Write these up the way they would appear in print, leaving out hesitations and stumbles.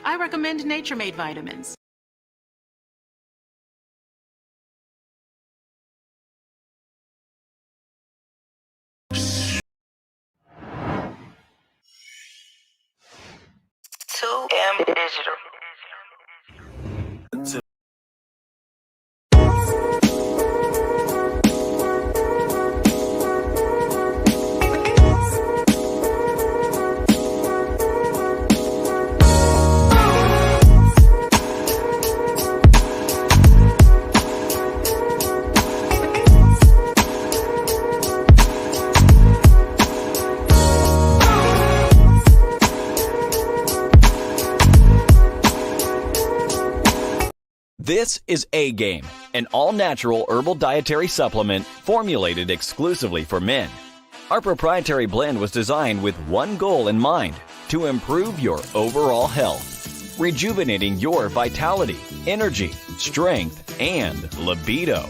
I recommend nature-made vitamins. Too damn digital. This is A-Game, an all-natural herbal dietary supplement formulated exclusively for men. Our proprietary blend was designed with one goal in mind: to improve your overall health, rejuvenating your vitality, energy, strength, and libido.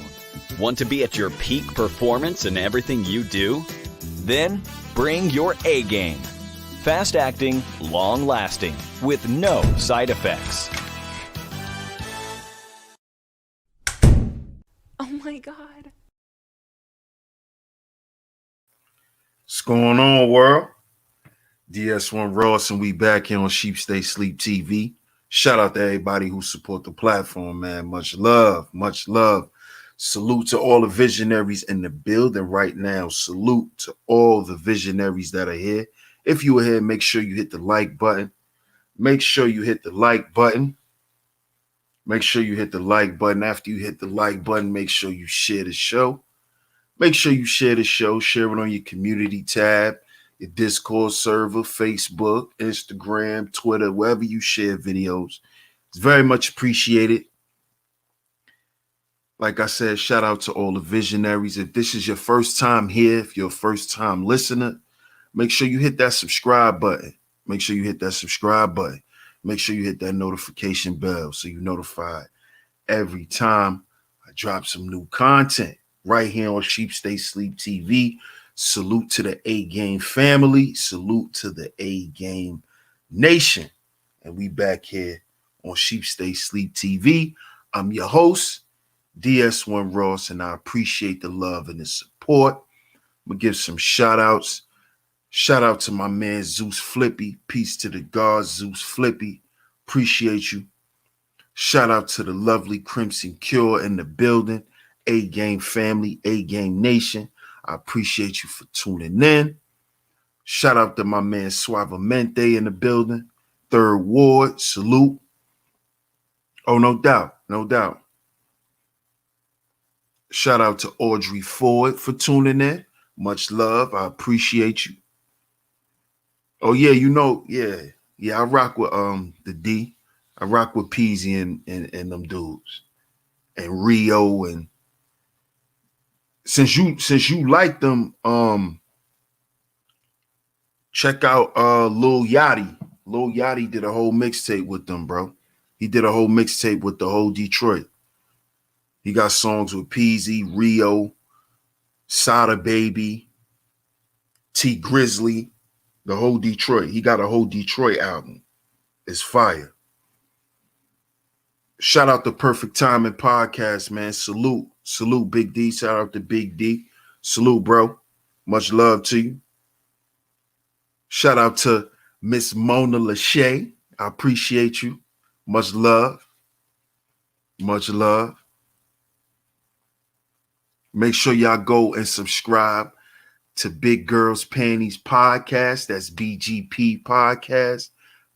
Want to be at your peak performance in everything you do? Then bring your A-Game. Fast-acting, long-lasting, with no side effects. Oh my God. What's going on, world? DS1 Ross, and we back here on Sheep Stay Sleep TV. Shout out to everybody who support the platform, man. Much love, much love. Salute to all the visionaries in the building right now. Salute to all the visionaries that are here. If you are here, make sure you hit the like button. Make sure you hit the like button. Make sure you hit the like button. After you hit the like button, make sure you share the show. Make sure you share the show. Share it on your community tab, your Discord server, Facebook, Instagram, Twitter, wherever you share videos. It's very much appreciated. Like I said, shout out to all the visionaries. If this is your first time here, if you're a first time listener, make sure you hit that subscribe button. Make sure you hit that subscribe button. Make sure you hit that notification bell so you're notified every time I drop some new content right here on Sheep Stay Sleep TV. Salute to the A-Game family. Salute to the A-Game nation. And we back here on Sheep Stay Sleep TV. I'm your host, DS1 Ross, and I appreciate the love and the support. I'm going to give some shout outs. Shout out to my man Zeus Flippy. Peace to the gods, Zeus Flippy. Appreciate you. Shout out to the lovely Crimson Cure in the building. A-Game family, A-Game nation. I appreciate you for tuning in. Shout out to my man Suavemente in the building. Third Ward, salute. Oh, no doubt, no doubt. Shout out to Audrey Ford for tuning in. Much love. I appreciate you. Oh, yeah, you know, yeah, I rock with the D. I rock with Peasy and them dudes. And Rio, and since you like them, check out Lil Yachty. Lil Yachty did a whole mixtape with them, bro. He did a whole mixtape with the whole Detroit. He got songs with Peasy, Rio, Sada Baby, T Grizzly, the whole Detroit. He got a whole Detroit album. It's fire. Shout out to Perfect Timing Podcast, man. Salute. Salute, Big D. Shout out to Big D. Salute, bro. Much love to you. Shout out to Miss Mona Lachey. I appreciate you. Much love. Much love. Make sure y'all go and subscribe to Big Girls Panties Podcast. That's BGP Podcast.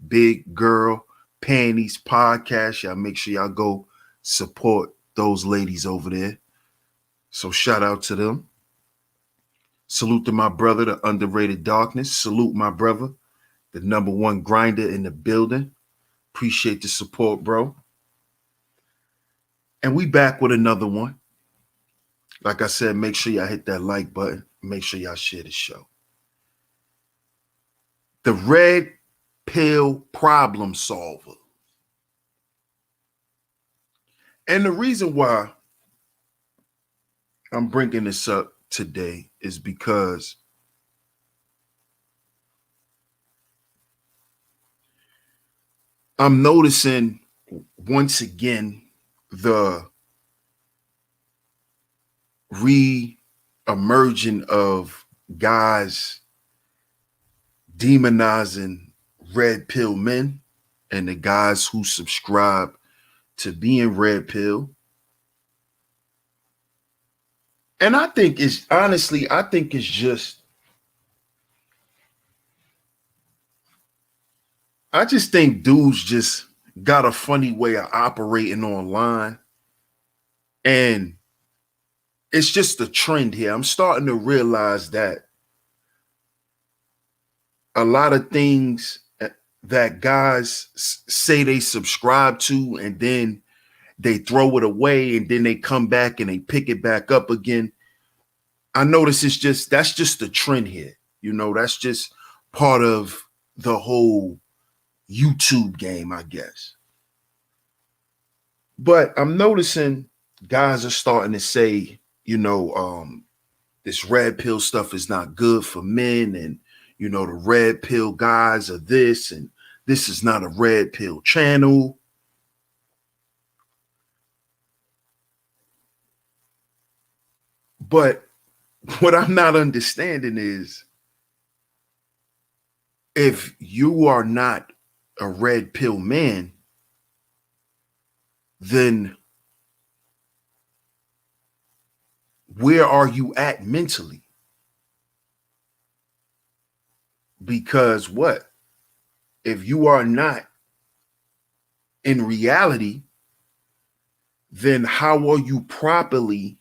Big Girl Panties Podcast. Y'all make sure y'all go support those ladies over there. So shout out to them. Salute to my brother, the Underrated Darkness. Salute my brother, the #1 grinder in the building. Appreciate the support, bro. And we back with another one. Like I said, make sure y'all hit that like button. Make sure y'all share the show. The Red Pill Problem Solver. And the reason why I'm bringing this up today is because I'm noticing once again the re-emerging of guys demonizing red pill men and the guys who subscribe to being red pill. And I think it's honestly, I think it's just, I just think dudes just got a funny way of operating online. And it's just a trend here. I'm starting to realize that a lot of things that guys say they subscribe to and then they throw it away and then they come back and they pick it back up again. I notice that's just the trend here. You know, that's just part of the whole YouTube game, I guess. But I'm noticing guys are starting to say, you know, this red pill stuff is not good for men. And, you know, the red pill guys are this, and this is not a red pill channel. But what I'm not understanding is if you are not a red pill man, then where are you at mentally? Because what? If you are not in reality, then how are you properly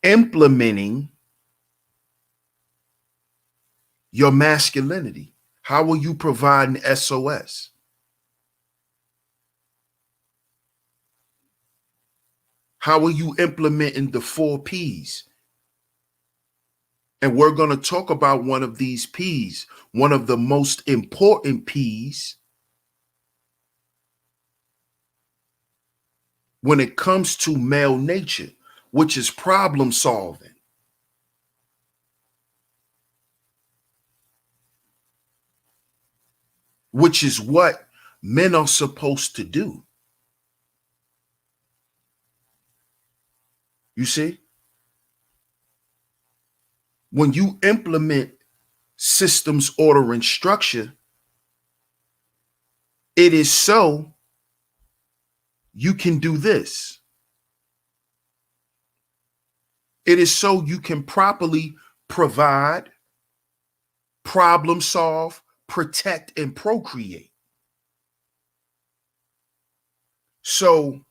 implementing your masculinity? How are you providing SOS? How are you implementing the 4 P's? And we're going to talk about one of these P's, one of the most important P's when it comes to male nature, which is problem solving. Which is what men are supposed to do. You see? When you implement systems, order, and structure, it is so you can do this. It is so you can properly provide, problem solve, protect, and procreate. So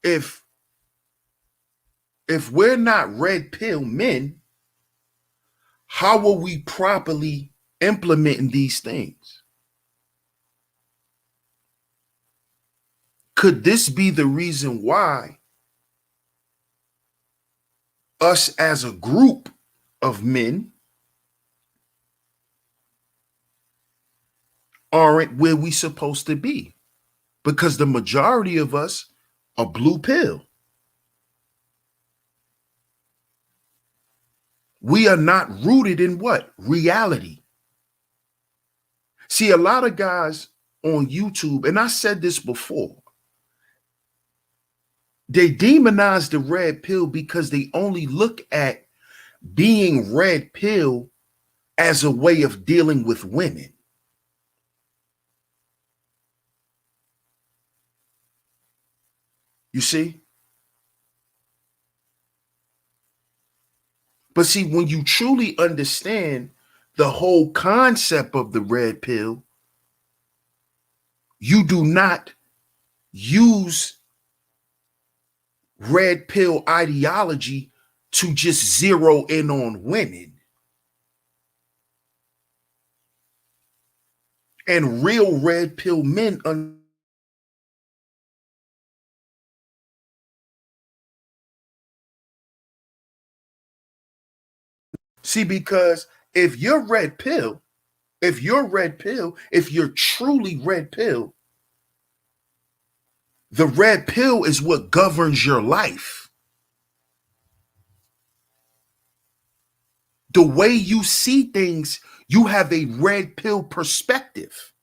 if we're not red pill men, how are we properly implementing these things? Could this be the reason why us as a group of men aren't where we supposed to be? Because the majority of us are blue pill. We are not rooted in what? Reality. See, a lot of guys on YouTube, and I said this before, they demonize the red pill because they only look at being red pill as a way of dealing with women. You see? But see, when you truly understand the whole concept of the red pill, you do not use red pill ideology to just zero in on women. And real red pill men see, because if you're red pill, if you're truly red pill, the red pill is what governs your life. The way you see things, You have a red pill perspective.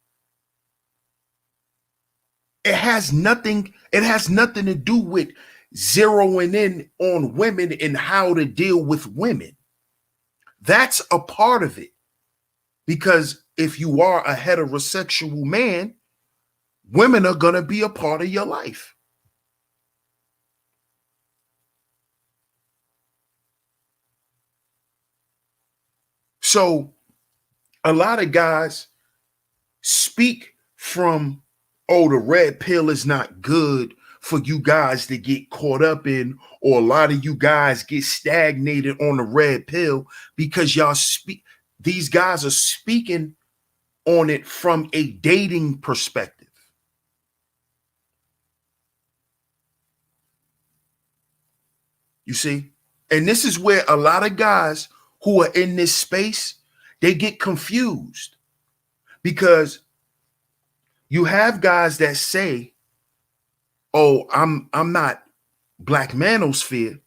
It has nothing to do with zeroing in on women and how to deal with women. That's a part of it. Because if you are a heterosexual man, women are going to be a part of your life. So a lot of guys speak from, oh, the red pill is not good for you guys to get caught up in, or a lot of you guys get stagnated on the red pill because these guys are speaking on it from a dating perspective. You see? And this is where a lot of guys who are in this space, they get confused, because you have guys that say, oh, I'm not Black Manosphere,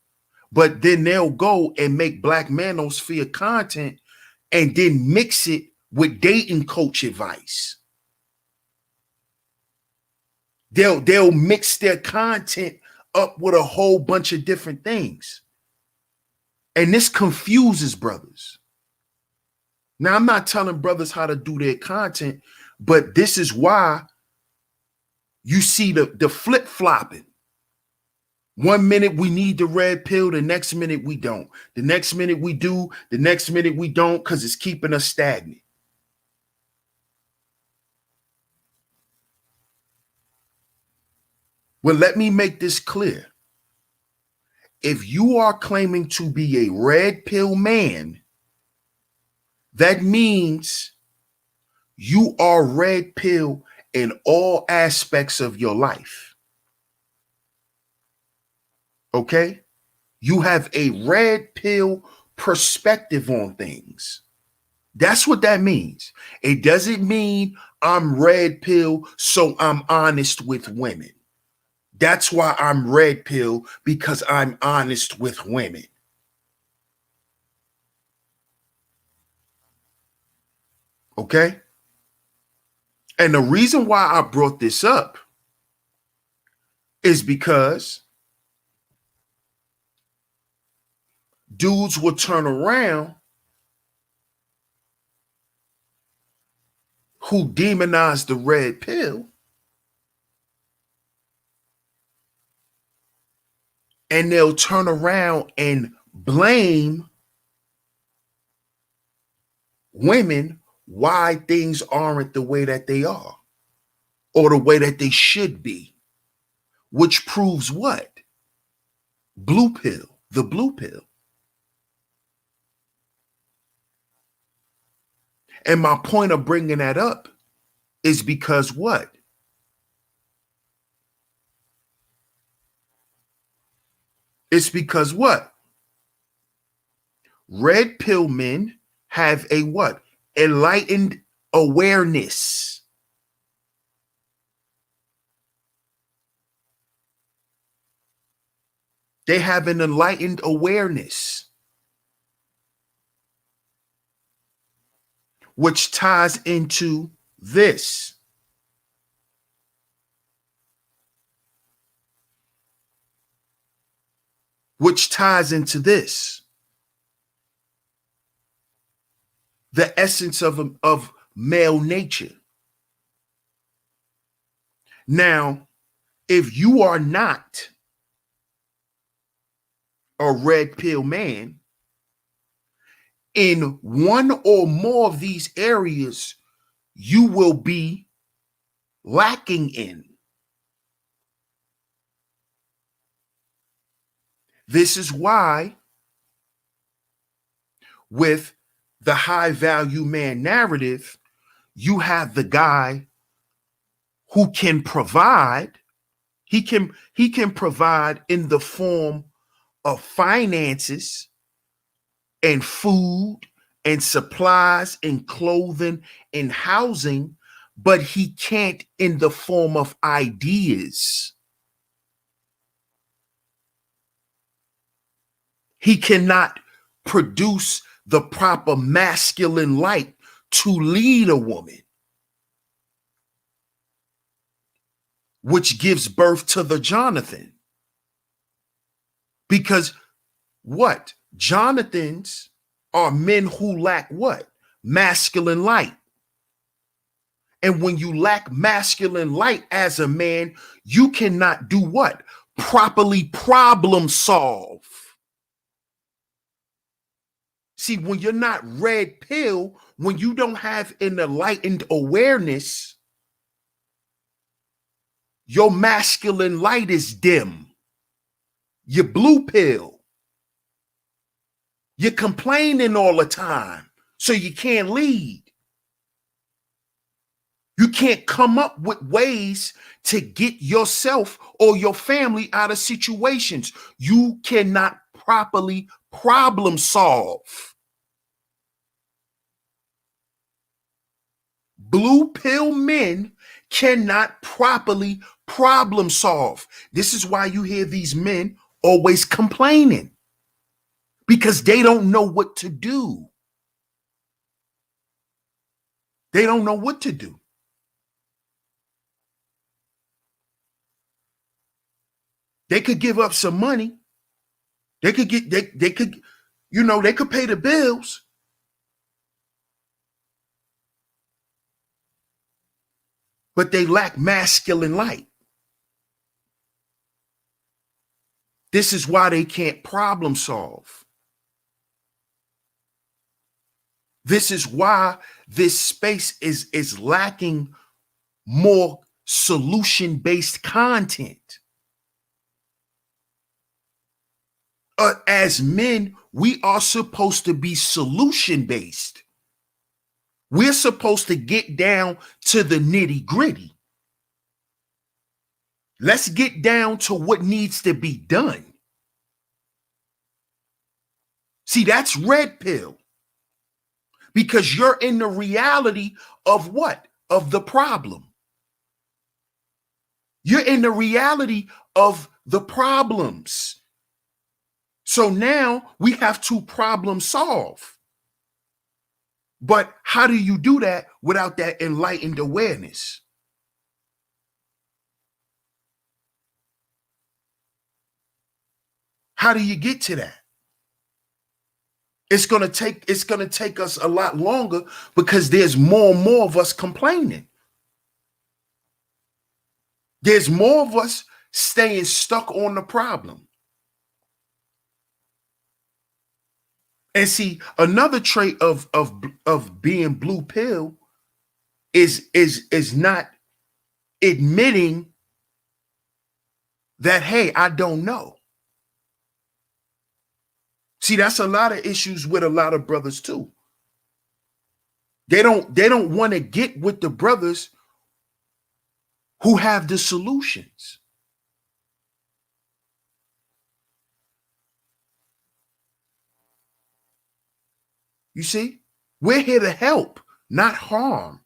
but then they'll go and make Black Manosphere content and then mix it with dating coach advice. They'll mix their content up with a whole bunch of different things. And this confuses brothers. Now, I'm not telling brothers how to do their content, but this is why you see the flip-flopping. 1 minute we need the red pill, the next minute we don't. The next minute we do, the next minute we don't, because it's keeping us stagnant. Well, let me make this clear. If you are claiming to be a red pill man, that means you are red pill in all aspects of your life. Okay? You have a red pill perspective on things. That's what that means. It doesn't mean I'm red pill, so I'm honest with women. That's why I'm red pill, because I'm honest with women. Okay? And the reason why I brought this up is because dudes will turn around who demonize the red pill and they'll turn around and blame women why things aren't the way that they are or the way that they should be, which proves what? Blue pill, the blue pill. And my point of bringing that up is because what? It's because what? Red pill men have a what? Enlightened awareness. They have an enlightened awareness, which ties into this. Which ties into this. The essence of male nature. Now, if you are not a red pill man, in one or more of these areas, you will be lacking in. This is why, with the high value man narrative, you have the guy who can provide. He can provide in the form of finances and food and supplies and clothing and housing, but he can't in the form of ideas. He cannot produce the proper masculine light to lead a woman, which gives birth to the Jonathan. Because what? Jonathans are men who lack what? Masculine light. And when you lack masculine light as a man, you cannot do what? Properly problem solve. See, when you're not red pill, when you don't have an enlightened awareness, your masculine light is dim. You're blue pill. You're complaining all the time, so you can't lead. You can't come up with ways to get yourself or your family out of situations. You cannot properly problem solve. Blue pill men cannot properly problem solve. This is why you hear these men always complaining, because they don't know what to do. They don't know what to do. They could give up some money. They could get, they could, you know, they could pay the bills. But they lack masculine light. This is why they can't problem solve. This is why this space is lacking more solution-based content. As men, we are supposed to be solution-based. We're supposed to get down to the nitty-gritty. Let's get down to what needs to be done. See, that's red pill. Because you're in the reality of what? Of the problem. You're in the reality of the problems. So now we have to problem solve. But how do you do that without that enlightened awareness? How do you get to that? It's going to take us a lot longer because there's more and more of us complaining. There's more of us staying stuck on the problem. And see, another trait of being blue pill is not admitting that, hey, I don't know. See, that's a lot of issues with a lot of brothers too. They don't want to get with the brothers who have the solutions. You see, we're here to help, not harm.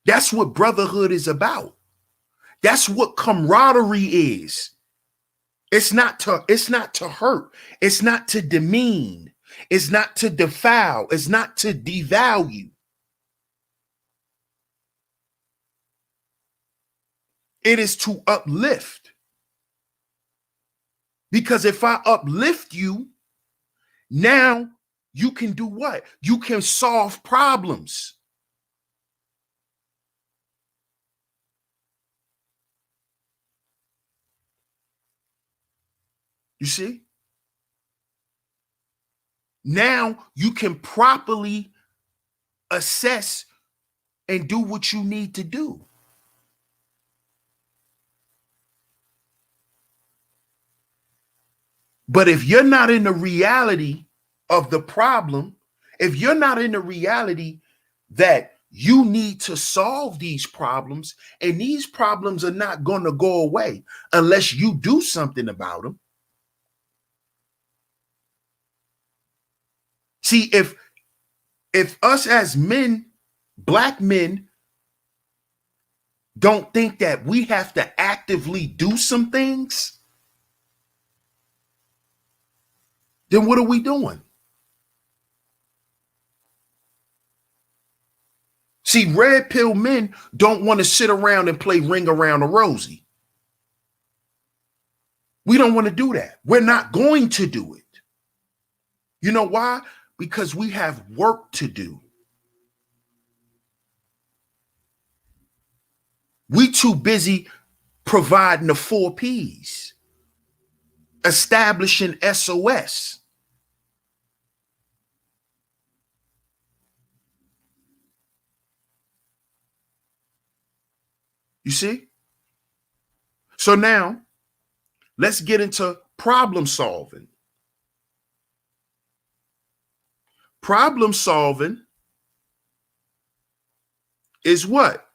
That's what brotherhood is about. That's what camaraderie is. It's not to hurt. It's not to demean. It's not to defile. It's not to devalue. It is to uplift. Because if I uplift you, now you can do what? You can solve problems. You see? Now you can properly assess and do what you need to do. But if you're not in the reality of the problem, if you're not in the reality that you need to solve these problems, and these problems are not going to go away unless you do something about them. See, if us as men, black men, don't think that we have to actively do some things, then what are we doing? See, red pill men don't want to sit around and play ring around a rosy. We don't want to do that. We're not going to do it. You know why? Because we have work to do. We too busy providing the 4 Ps, establishing SOS. You see? So now let's get into problem solving. Problem solving is what?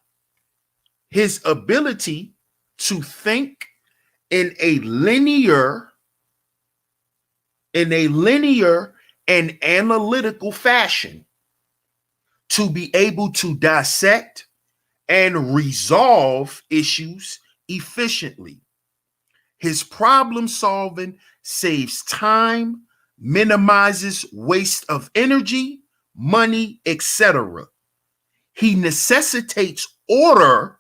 His ability to think in a linear and analytical fashion, to be able to dissect and resolve issues efficiently. His problem solving saves time, minimizes waste of energy, money, etc. He necessitates order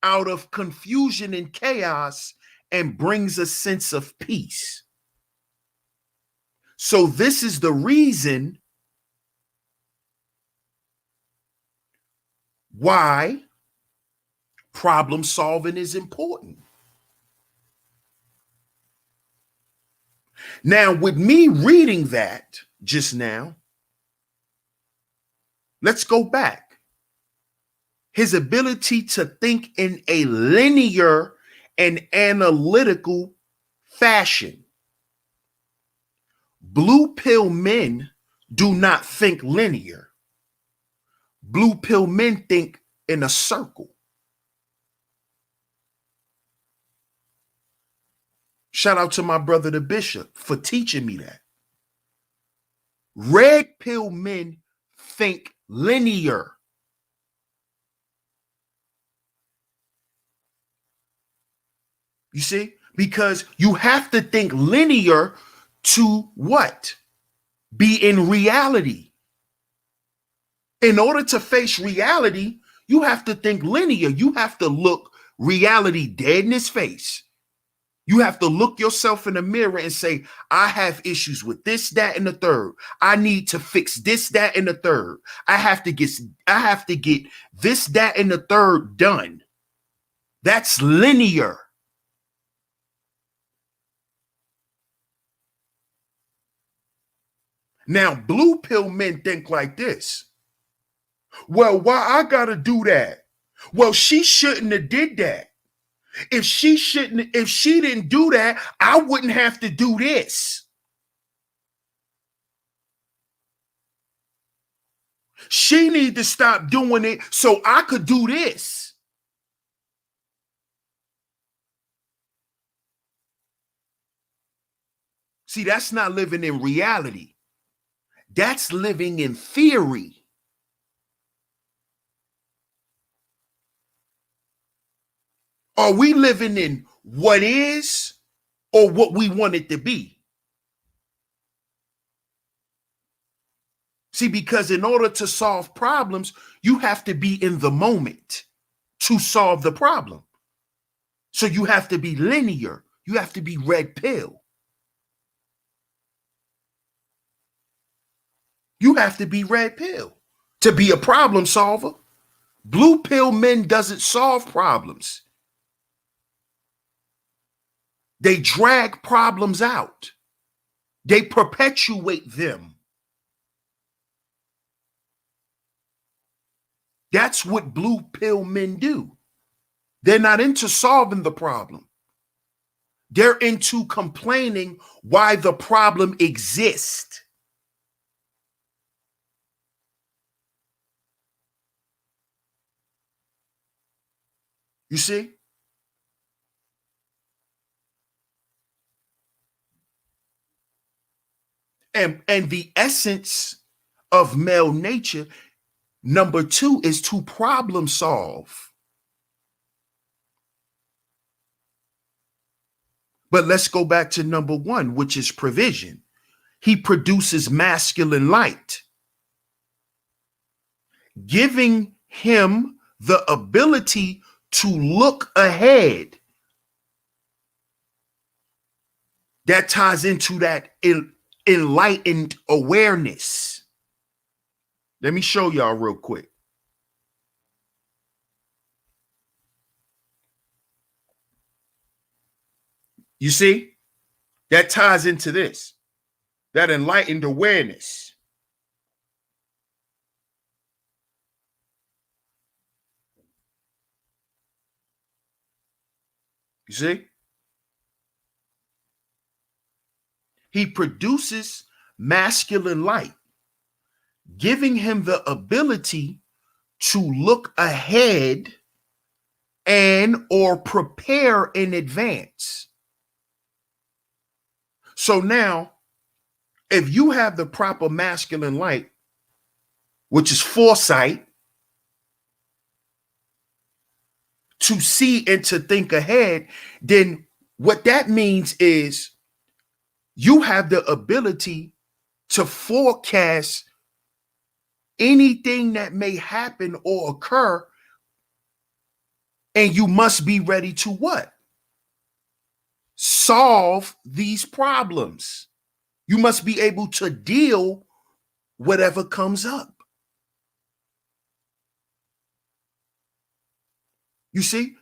out of confusion and chaos and brings a sense of peace. So this is the reason why problem solving is important. Now, with me reading that just now, let's go back. His ability to think in a linear and analytical fashion. Blue pill men do not think linear. Blue pill men think in a circle. Shout out to my brother, the bishop, for teaching me that. Red pill men think linear. You see? Because you have to think linear to what? Be in reality. In order to face reality, you have to think linear. You have to look reality dead in its face. You have to look yourself in the mirror and say, I have issues with this, that, and the third. I need to fix this, that, and the third. I have to get this, that, and the third done. That's linear. Now, blue pill men think like this. Well, why I gotta do that? Well, she shouldn't have did that. If she didn't do that, I wouldn't have to do this. She need to stop doing it so I could do this. See, that's not living in reality. That's living in theory. Are we living in what is or what we want it to be? See, because in order to solve problems, you have to be in the moment to solve the problem. So you have to be linear. You have to be red pill. You have to be red pill to be a problem solver. Blue pill men doesn't solve problems. They drag problems out. They perpetuate them. That's what blue pill men do. They're not into solving the problem. They're into complaining why the problem exists. You see? And the essence of male nature, number 2, is to problem solve. But let's go back to number 1, which is provision. He produces masculine light. giving him the ability to look ahead. That ties into that enlightened awareness. Let me show y'all real quick. You see? That ties into this. That enlightened awareness. You see? He produces masculine light, giving him the ability to look ahead and or prepare in advance. So now, if you have the proper masculine light, which is foresight, to see and to think ahead, then what that means is you have the ability to forecast anything that may happen or occur, and you must be ready to what? Solve these problems. You must be able to deal whatever comes up. You see?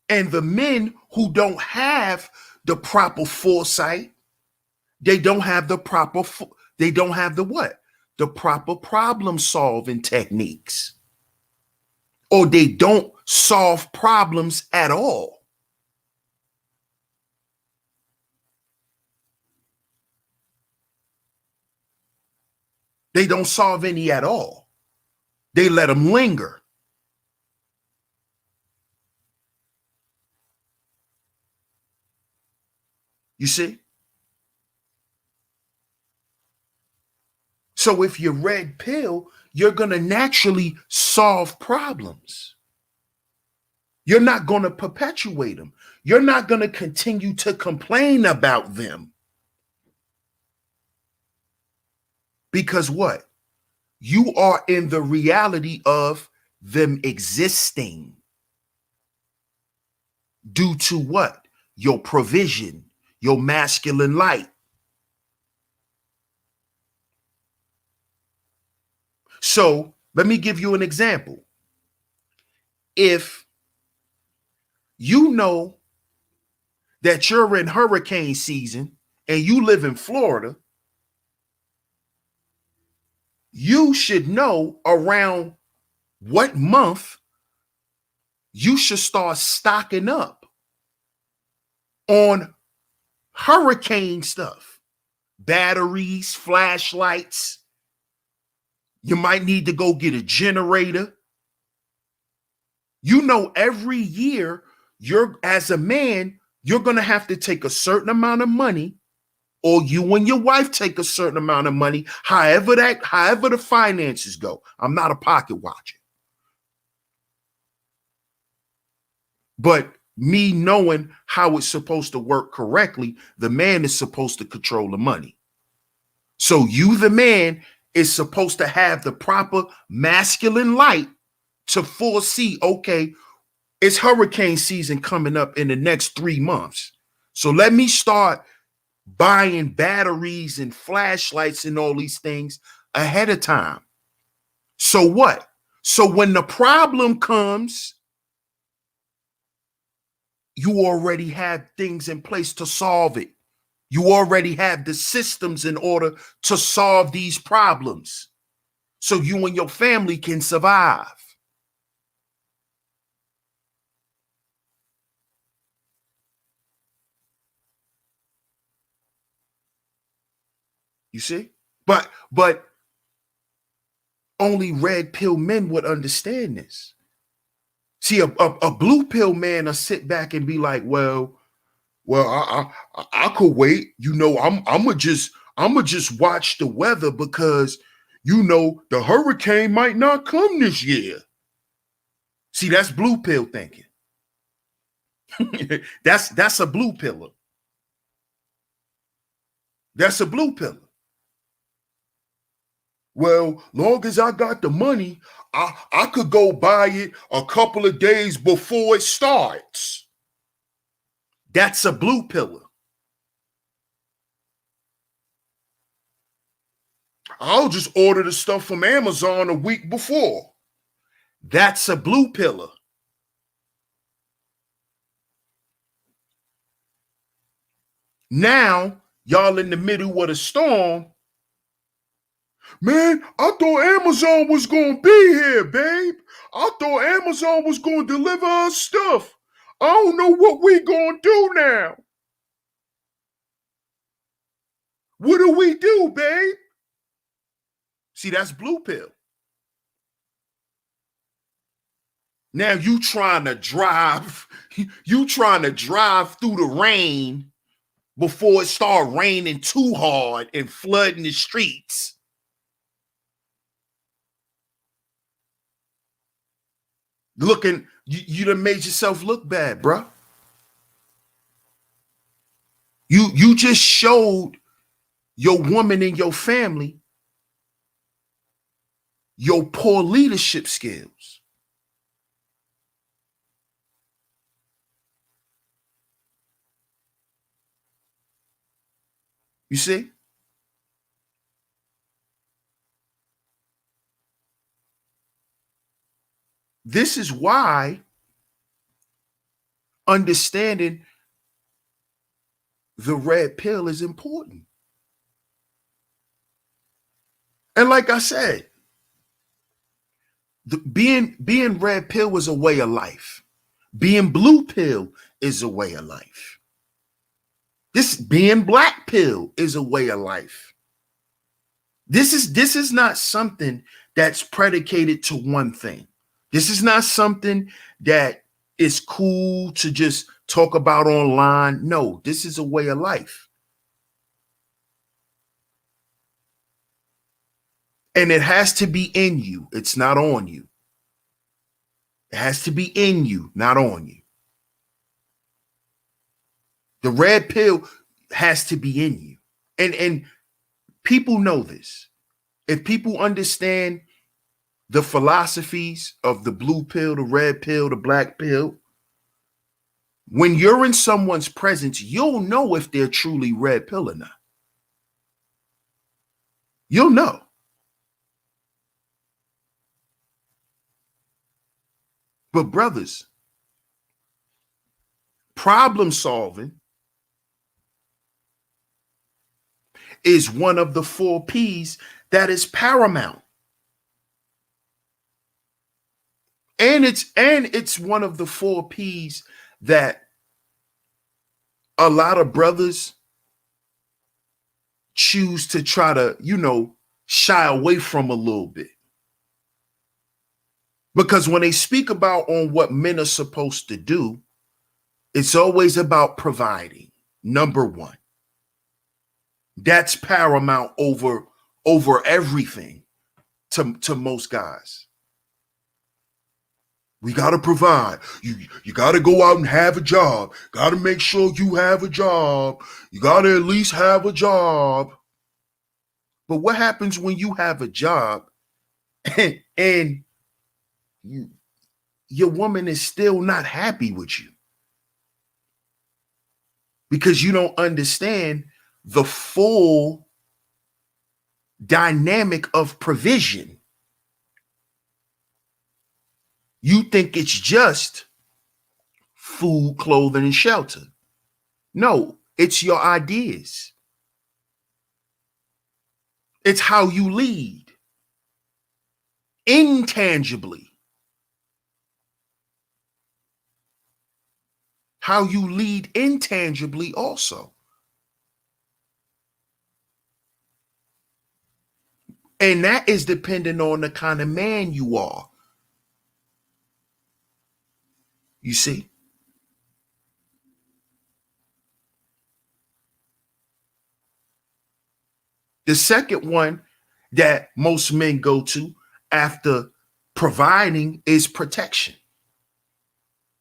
And the men who don't have the proper foresight, they don't have the proper, they don't have the what? The proper problem solving techniques. Or they don't solve problems at all. They don't solve any at all. They let them linger. You see? So if you're red pill, you're going to naturally solve problems. You're not going to perpetuate them. You're not going to continue to complain about them. Because what? You are in the reality of them existing. Due to what? Your provision, your masculine light. So let me give you an example. If you know that you're in hurricane season and you live in Florida, you should know around what month you should start stocking up on hurricane stuff, batteries, flashlights. You might need to go get a generator. You know, every year as a man, you're going to have to take a certain amount of money, or you and your wife take a certain amount of money, however the finances go. I'm not a pocket watcher. But me knowing how it's supposed to work correctly, the man is supposed to control the money. So you, the man, is supposed to have the proper masculine light to foresee, okay, it's hurricane season coming up in the next 3 months. So let me start buying batteries and flashlights and all these things ahead of time. So what? So when the problem comes, you already have things in place to solve it. You already have the systems in order to solve these problems so you and your family can survive. You see? But only red pill men would understand this. See, a blue pill man will sit back and be like, well, I could wait. You know, I'ma just watch the weather because you know the hurricane might not come this year. See, that's blue pill thinking. that's a blue pillar. That's a blue pillar. Well, long as I got the money, I could go buy it a couple of days before it starts. That's a blue pillar. I'll just order the stuff from Amazon a week before. That's a blue pillar. Now, y'all in the middle of the storm. Man, I thought Amazon was going to be here, babe. I thought Amazon was going to deliver us stuff. I don't know what we going to do now. What do we do, babe? See, that's blue pill. Now you trying to drive through the rain before it start raining too hard and flooding the streets. Looking, you done made yourself look bad, bruh. You just showed your woman and your family your poor leadership skills. You see? This is why understanding the red pill is important. And like I said, being red pill is a way of life. Being blue pill is a way of life. This being black pill is a way of life. This is not something that's predicated to one thing. This is not something that is cool to just talk about online. No, this is a way of life. And it has to be in you. It's not on you. It has to be in you, not on you. The red pill has to be in you. And people know this. If people understand the philosophies of the blue pill, the red pill, the black pill, when you're in someone's presence, you'll know if they're truly red pill or not. You'll know. But brothers, problem solving is one of the 4 P's that is paramount. And it's one of the 4 P's that a lot of brothers choose to try to, shy away from a little bit. Because when they speak about on what men are supposed to do, it's always about providing. Number 1. That's paramount over everything to most guys. We got to provide. You got to go out and have a job. Got to make sure you have a job. You got to at least have a job. But what happens when you have a job and your woman is still not happy with you? Because you don't understand the full dynamic of provision. You think it's just food, clothing, and shelter. No, it's your ideas. It's how you lead. Intangibly. How you lead intangibly also. And that is dependent on the kind of man you are. You see? The second one that most men go to after providing is protection.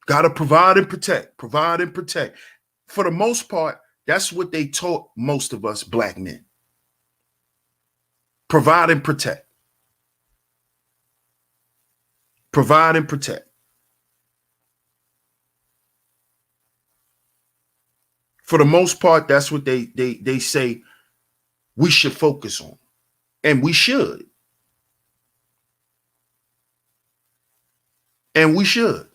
Got to provide and protect, provide and protect. For the most part, that's what they taught most of us black men. Provide and protect. Provide and protect. For the most part, that's what they say we should focus on. And we should. And we should.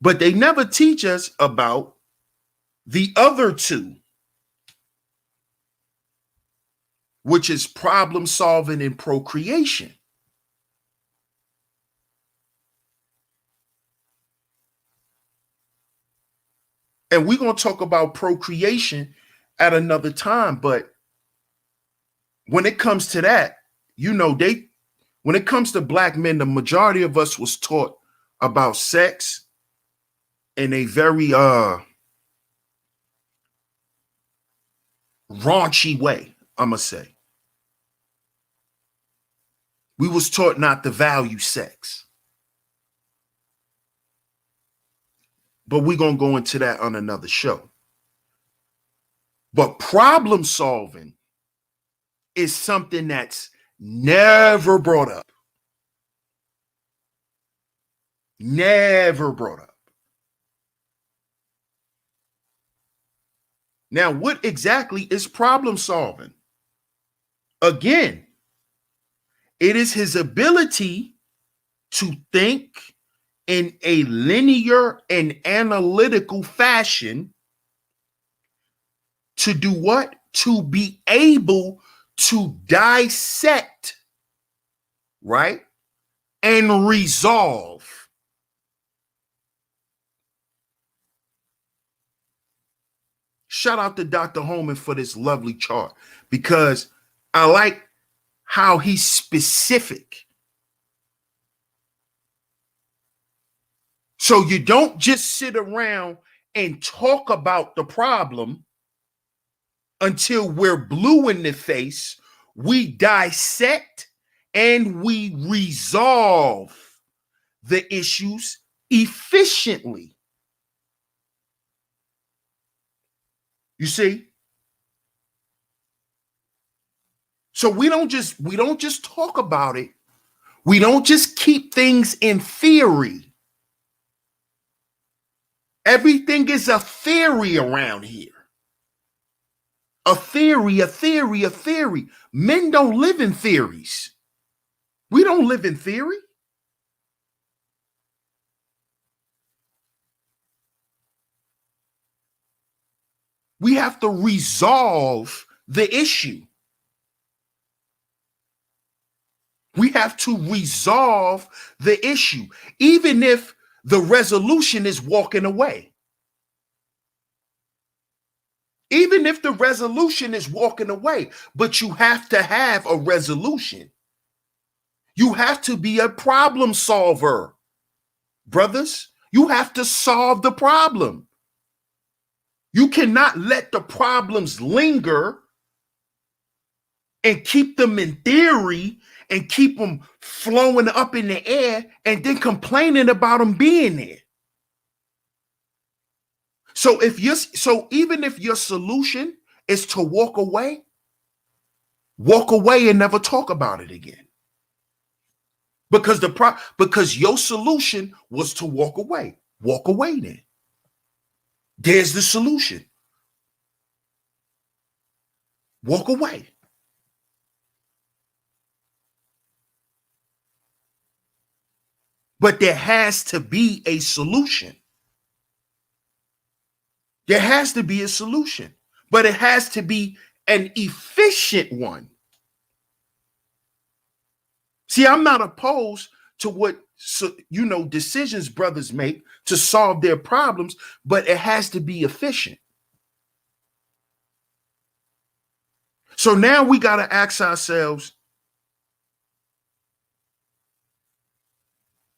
But they never teach us about the other two, which is problem solving and procreation. And we're going to talk about procreation at another time. But when it comes to that, when it comes to black men, the majority of us was taught about sex in a very raunchy way, I'm going to say. We was taught not to value sex. But we're going to go into that on another show. But problem solving is something that's never brought up. Never brought up. Now, what exactly is problem solving? Again, it is his ability to think in a linear and analytical fashion to do what? To be able to dissect, right? And resolve. Shout out to Dr. Holman for this lovely chart because I like how he's specific. So you don't just sit around and talk about the problem until we're blue in the face. We dissect and we resolve the issues efficiently. You see? So we don't just talk about it. We don't just keep things in theory. Everything is a theory around here. A theory, a theory, a theory. Men don't live in theories. We don't live in theory. We have to resolve the issue. We have to resolve the issue, even if the resolution is walking away. Even if the resolution is walking away, but you have to have a resolution. You have to be a problem solver, brothers. You have to solve the problem. You cannot let the problems linger and keep them in theory and keep them flowing up in the air and then complaining about them being there. So even if your solution is to walk away and never talk about it again. Because your solution was to walk away. Walk away then. There's the solution. Walk away. But there has to be a solution. There has to be a solution, but it has to be an efficient one. See, I'm not opposed to what decisions brothers make to solve their problems, but it has to be efficient. So now we got to ask ourselves,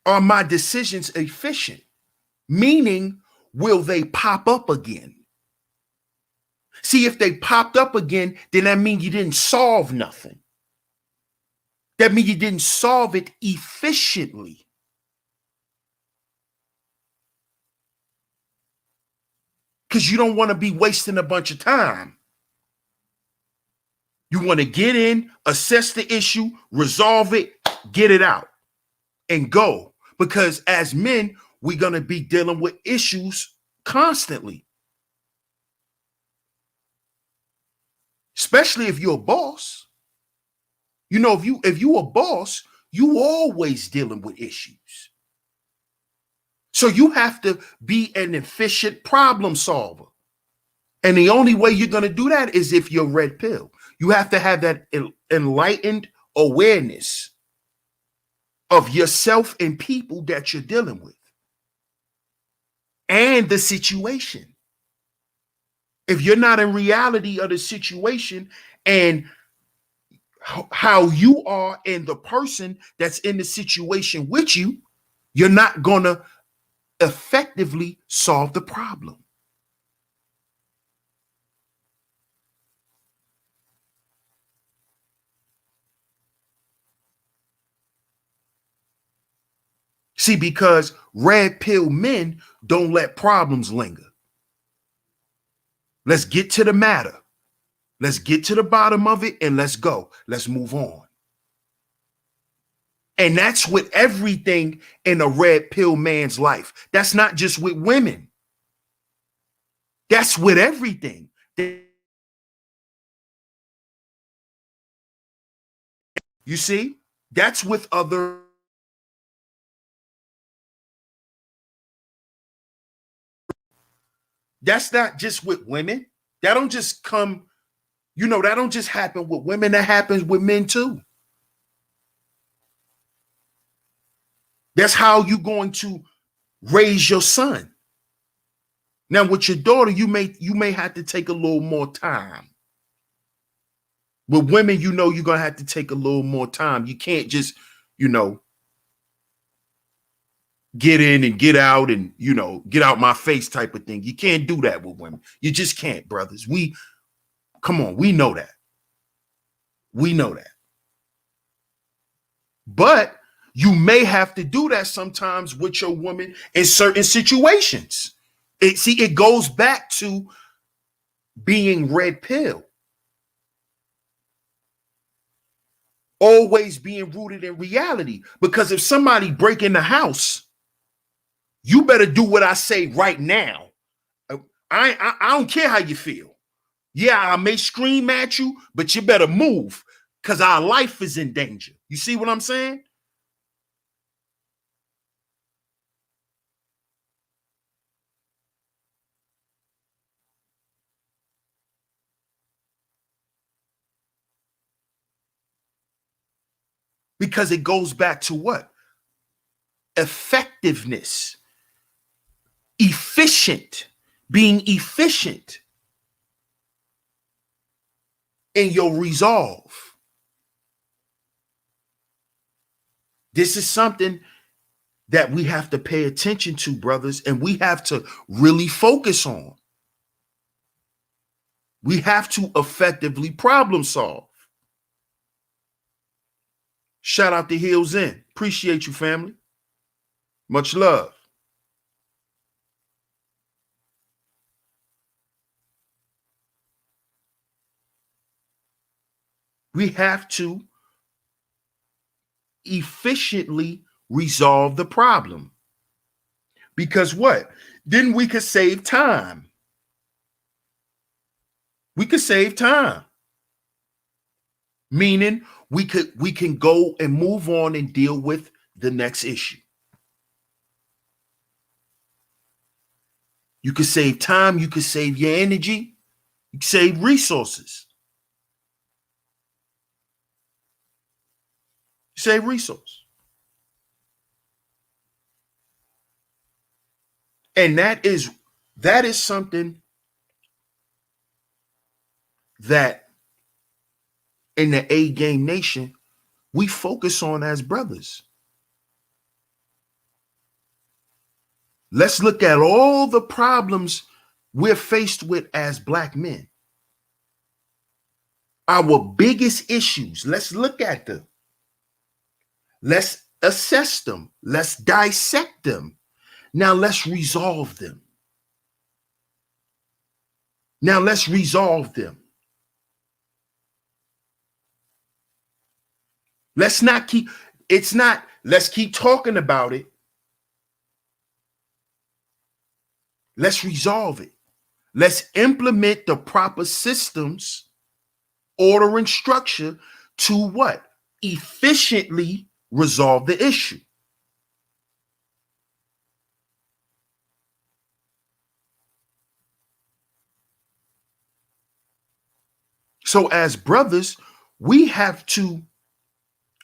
are my decisions efficient? Meaning, will they pop up again? See, if they popped up again, then that means you didn't solve nothing. That means you didn't solve it efficiently. Because you don't want to be wasting a bunch of time. You want to get in, assess the issue, resolve it, get it out, and go. Because as men, we're going to be dealing with issues constantly. Especially if you're a boss. You know, if you a boss, you always dealing with issues. So you have to be an efficient problem solver. And the only way you're going to do that is if you're red pill. You have to have that enlightened awareness of yourself and people that you're dealing with and the situation. If you're not in reality of the situation and how you are and the person that's in the situation with you, you're not going to effectively solve the problem. See, because red pill men don't let problems linger. Let's get to the matter. Let's get to the bottom of it and let's go. Let's move on. And that's with everything in a red pill man's life. That's not just with women. That's with everything. You see, that's with other. That's not just with women. That don't just come, that don't just happen with women. That happens with men too. That's how you're going to raise your son. Now, with your daughter, you may have to take a little more time. With women, you're going to have to take a little more time. You can't just, get in and get out and, get out my face type of thing. You can't do that with women. You just can't, brothers. Come on, we know that. We know that. But you may have to do that sometimes with your woman in certain situations. It goes back to being red pill. Always being rooted in reality. Because if somebody break in the house, you better do what I say right now. I don't care how you feel. Yeah, I may scream at you, but you better move because our life is in danger. You see what I'm saying? Because it goes back to what? Effectiveness. Efficient. Being efficient in your resolve. This is something that we have to pay attention to, brothers, and we have to really focus on. We have to effectively problem solve. Shout out to Heels In. Appreciate you, family. Much love. We have to efficiently resolve the problem. Because what? Then we could save time. We could save time. Meaning we can go and move on and deal with the next issue. You could save time, you could save your energy, you could save resources. Save resource. And that is something that in the A Game Nation we focus on as brothers. Let's look at all the problems we're faced with as black men. Our biggest issues, let's look at them. Let's assess them. Let's dissect them. Now let's resolve them. Now let's resolve them. Let's not keep, it's not, let's keep talking about it. Let's resolve it. Let's implement the proper systems, order, and structure to what? Efficiently resolve the issue. So as brothers, we have to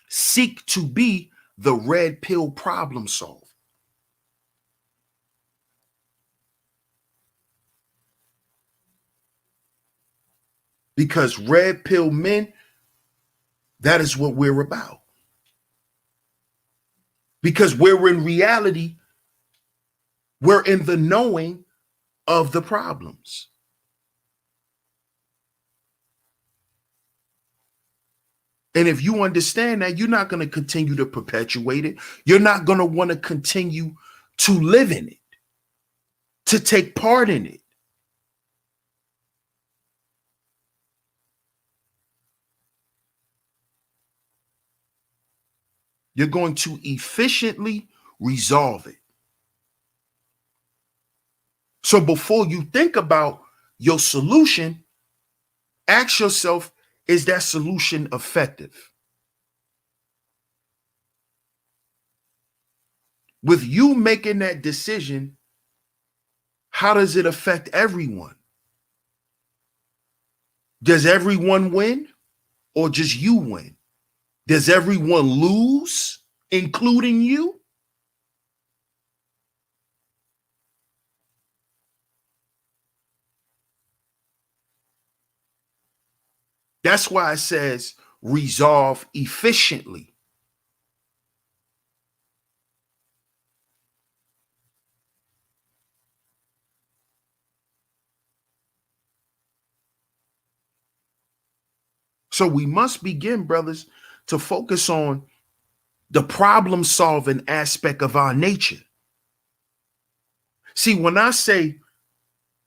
seek to be the red pill problem solver. Because red pill men, that is what we're about. Because we're in reality, we're in the knowing of the problems. And if you understand that, you're not going to continue to perpetuate it. You're not going to want to continue to live in it, to take part in it. You're going to efficiently resolve it. So before you think about your solution, ask yourself, is that solution effective? With you making that decision, how does it affect everyone? Does everyone win or just you win? Does everyone lose, including you? That's why it says resolve efficiently. So we must begin, brothers, to focus on the problem solving aspect of our nature. See, when I say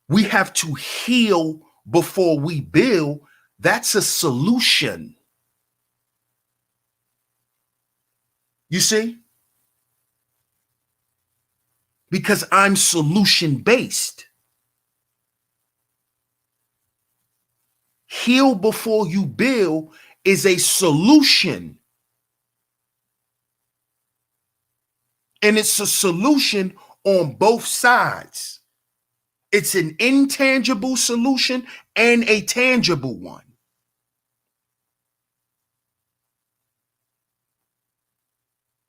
we have to heal before we build, that's a solution. You see? Because I'm solution based. Heal before you build is a solution. And it's a solution on both sides. It's an intangible solution and a tangible one.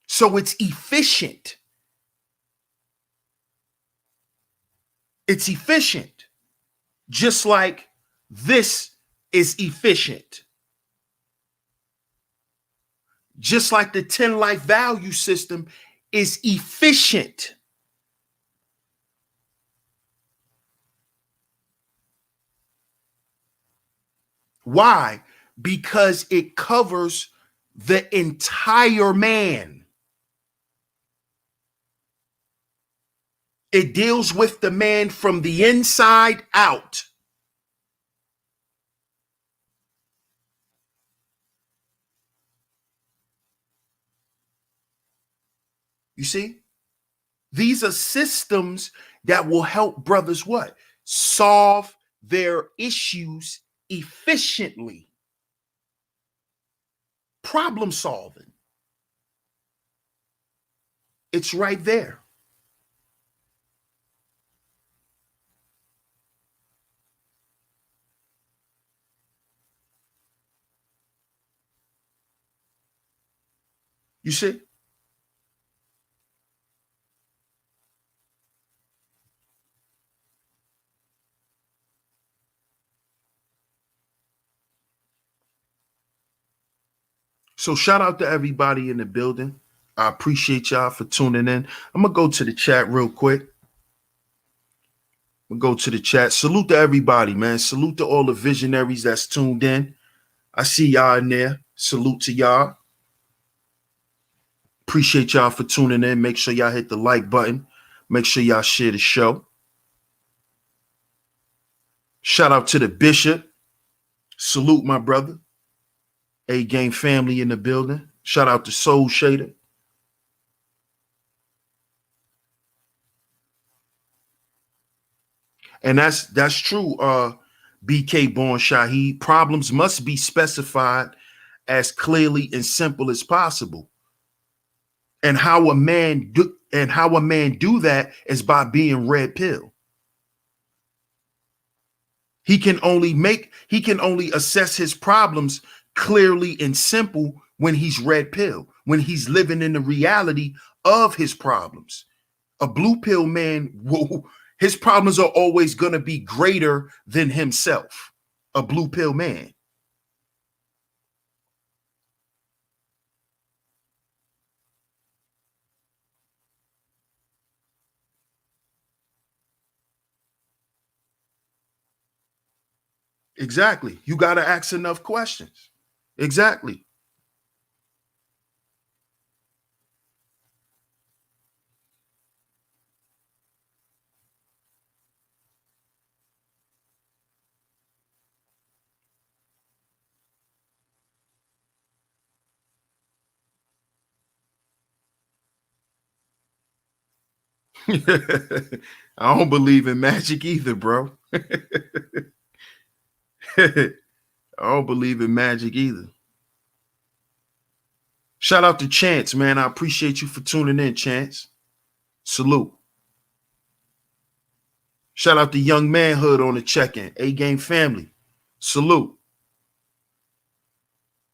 So it's efficient. It's efficient. Just like this is efficient. Just like the 10 life value system is efficient. Why? Because it covers the entire man. It deals with the man from the inside out. You see? These are systems that will help brothers what? Solve their issues efficiently. Problem solving. It's right there. You see? So shout out to everybody in the building. I appreciate y'all for tuning in. I'm going to go to the chat real quick. We'll go to the chat. Salute to everybody, man. Salute to all the visionaries that's tuned in. I see y'all in there. Salute to y'all. Appreciate y'all for tuning in. Make sure y'all hit the like button. Make sure y'all share the show. Shout out to the bishop. Salute my brother. A-Game family in the building. Shout out to Soul Shader. And that's true. BK Born Shaheed. Problems must be specified as clearly and simple as possible. And how a man do that is by being red pill. He can only assess his problems clearly and simple when he's red pill, when he's living in the reality of his problems. A blue pill man, his problems are always going to be greater than himself. A blue pill man. Exactly. You got to ask enough questions. Exactly. I don't believe in magic either, bro. I don't believe in magic either. Shout out to Chance, man. I appreciate you for tuning in, Chance. Salute. Shout out to Young Manhood on the check-in. A-Game family. Salute.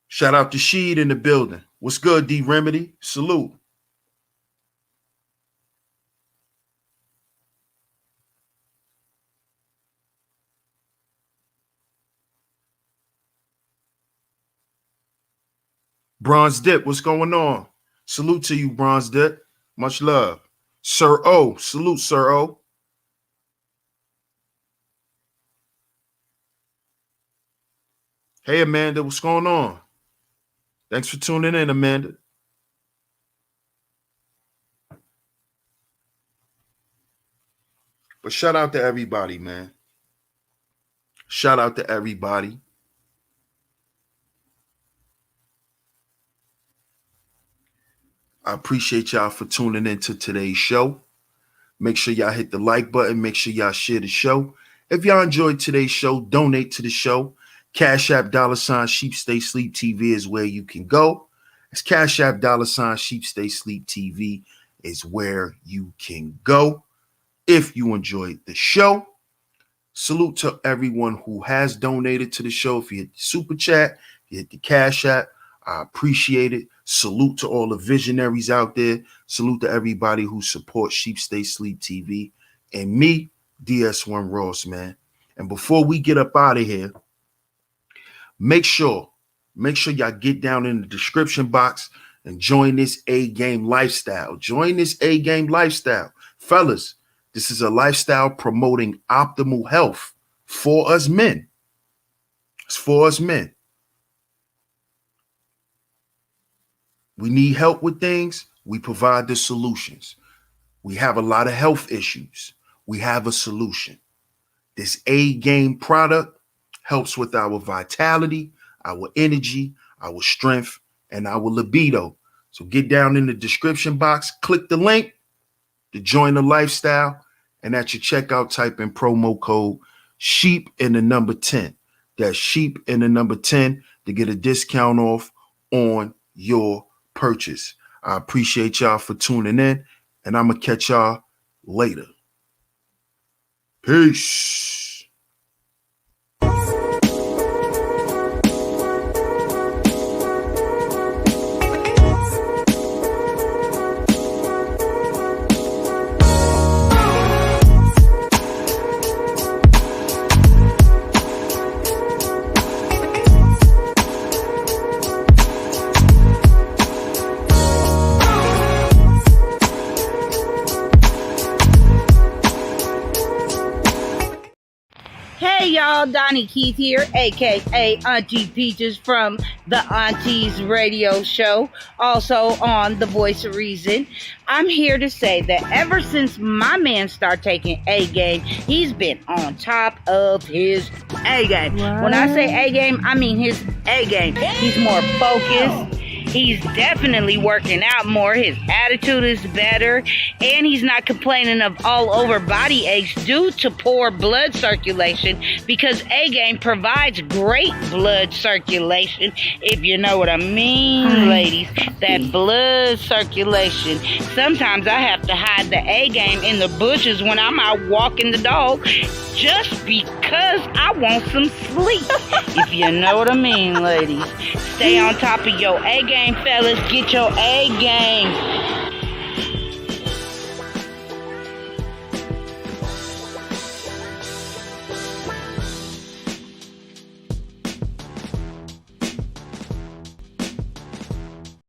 Shout out to Sheed in the building. What's good, D Remedy? Salute. Bronze Dip, what's going on? Salute to you, Bronze Dip. Much love. Sir O, salute, Sir O. Hey, Amanda, what's going on? Thanks for tuning in, Amanda. But shout out to everybody, man. Shout out to everybody. I appreciate y'all for tuning into today's show. Make sure y'all hit the like button. Make sure y'all share the show. If y'all enjoyed today's show, donate to the show. Cash App $SheepStaySleepTV is where you can go. It's Cash App $SheepStaySleepTV is where you can go. If you enjoyed the show, salute to everyone who has donated to the show. If you hit the super chat, you hit the Cash App, I appreciate it. Salute to all the visionaries out there. Salute to everybody who supports Sheep Stay Sleep TV and me, DS1 Ross, man. And before we get up out of here, make sure y'all get down in the description box and join this A-Game lifestyle. Join this A-Game lifestyle. Fellas, this is a lifestyle promoting optimal health for us men. It's for us men. We need help with things. We provide the solutions. We have a lot of health issues. We have a solution. This A-Game product helps with our vitality, our energy, our strength, and our libido. So get down in the description box, click the link to join the lifestyle, and at your checkout, type in promo code SHEEP and the number 10. That's SHEEP and the number 10 to get a discount off on your purchase. I appreciate y'all for tuning in, and I'm going to catch y'all later. Peace. Y'all, Donnie Keith here, aka Auntie Peaches from the Aunties Radio Show, also on The Voice of Reason. I'm here to say that ever since my man started taking A-Game, he's been on top of his A-Game. What? When I say A-Game, I mean his A-Game. He's more focused. He's definitely working out more. His attitude is better, and he's not complaining of all over body aches due to poor blood circulation, because A-Game provides great blood circulation, if you know what I mean, ladies. That blood circulation. Sometimes I have to hide the A-Game in the bushes when I'm out walking the dog, just because I want some sleep, if you know what I mean, ladies. Stay on top of your A-Game, fellas. Get your A-Game.